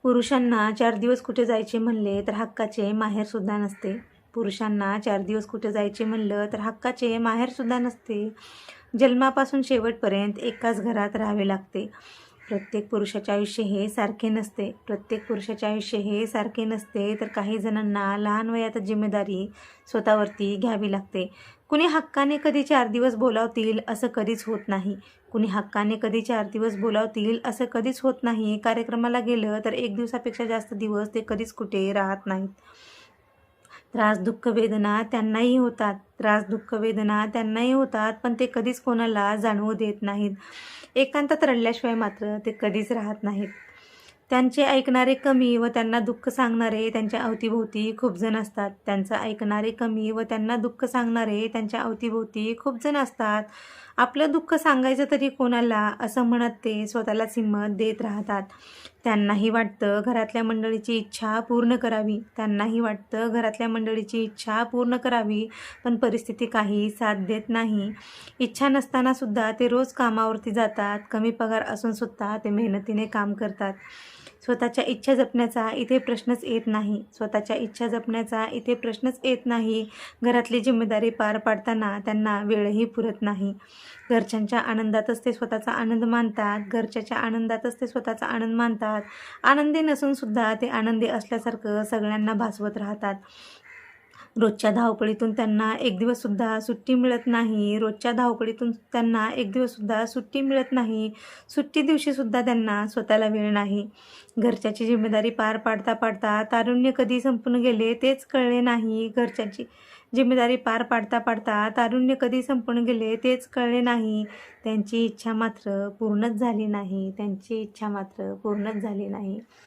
पुरुषांना 4 दिवस कुठे जायचे म्हणले तर हक्काचे माहेरसुद्धा नसते. पुरुषांना 4 दिवस कुठे जायचे म्हणलं तर हक्काचे माहेरसुद्धा नसते. जन्मापासून शेवटपर्यंत एकाच घरात राहावे लागते. प्रत्येक पुरुषाचे आयुष्य हे सारखे नसते. प्रत्येक पुरुषाचे आयुष्य हे सारखे नसते. तर काही जणांना लहान वयातच जिम्मेदारी स्वतःवरती घ्यावी लागते. कुणी हक्काने कधी 4 दिवस बोलावतील असं कधीच होत नाही. कुणी हक्काने कधी 4 दिवस बोलावतील असं कधीच होत नाही. कार्यक्रमाला गेलं तर 1 दिवसापेक्षा जास्त दिवस ते कधीच कुठे राहत नाहीत. त्रास दुःख वेदना त्यांनाही होतात. त्रास दुःख वेदना त्यांनाही होतात, पण ते कधीच कोणाला जाणवू देत नाहीत. एकांतात रडल्याशिवाय मात्र ते कधीच राहत नाहीत. त्यांचे ऐकणारे कमी व त्यांना दुःख सांगणारे त्यांच्या अवतीभोवती खूप जण असतात. त्यांचं ऐकणारे कमी व त्यांना दुःख सांगणारे त्यांच्या अवतीभोवती खूप जण असतात. आपलं दुःख सांगायचं तरी कोणाला असं म्हणत ते स्वतःलाच हिंमत देत राहतात. त्यांनाही वाटतं घरातल्या मंडळीची इच्छा पूर्ण करावी. त्यांनाही वाटतं घरातल्या मंडळीची इच्छा पूर्ण करावी, पण परिस्थिती काही साथ देत नाही. इच्छा नसतानासुद्धा ते रोज कामावरती जातात. कमी पगार असूनसुद्धा ते मेहनतीने काम करतात. स्वतःच्या इच्छा जपण्याचा इथे प्रश्नच येत नाही. स्वतःच्या इच्छा जपण्याचा इथे प्रश्नच येत नाही. घरातली जिम्मेदारी पार पाडताना त्यांना वेळही पुरत नाही. घरच्यांच्या आनंदातच ते स्वतःचा आनंद मानतात. घरच्याच्या आनंदातच ते स्वतःचा आनंद मानतात. आनंदी नसूनसुद्धा ते आनंदी असल्यासारखं सगळ्यांना भासवत राहतात. रोजच्या धावपळीतून त्यांना एक दिवससुद्धा सुट्टी मिळत नाही. रोजच्या धावपळीतून त्यांना एक दिवससुद्धा सुट्टी मिळत नाही. सुट्टी दिवशीसुद्धा त्यांना स्वतःला वेळ नाही. घरच्याची जिम्मेदारी पार पाडता पाडता तारुण्य कधी संपून गेले तेच कळले नाही. घरच्याची जिम्मेदारी पार पाडता पाडता तारुण्य कधी संपून गेले तेच कळले नाही. त्यांची इच्छा मात्र पूर्णच झाली नाही. त्यांची इच्छा मात्र पूर्णच झाली नाही.